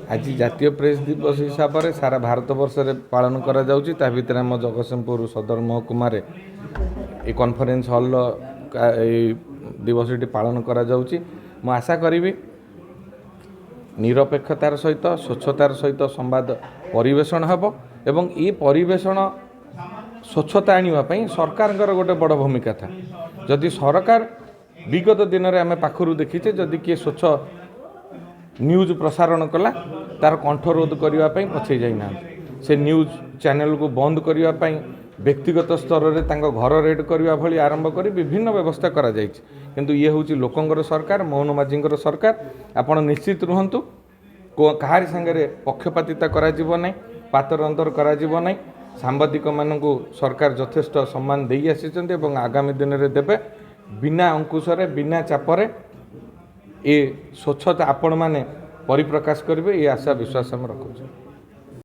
आज जातीय प्रेस दिवस हिसाब से सारा भारत वर्ष पालन करा भितर आम जगतसिंहपुर सदर महकुमा ये कॉन्फ्रेंस हॉल दिवस पालन करा मु आशा करी निरपेक्षतार सहित स्वच्छतार सहित संवाद परिवेषण हेब एवं ये परिवेषण स्वच्छता आने सरकार गोटे बड़ भूमिका था। जदि सरकार विगत दिन में आम पाखु देखीचे जदि किए स्वच्छ न्यूज प्रसारण कला तार कंठरोध करने पछे जाइना से न्यूज चैनल को बंद करने व्यक्तिगत स्तर में घर रेड करने भली आरंभ कर विभिन्न व्यवस्था करा जाइछि। किंतु ये हूँ लोकंर सरकार मोहन माझी सरकार आपण निश्चित रुहतु कहार सांगे पक्षपातिता करा ना पातर अंतर करा ना सांबादिक मानू सरकार यथेष्ट सम्मान दे आसी आगामी दिन में देवे बिना अंकुशरे बिना चापरे ये स्वच्छता आपण मैंने परिप्रकाश करेंगे ये आशा विश्वास हम रखुचे।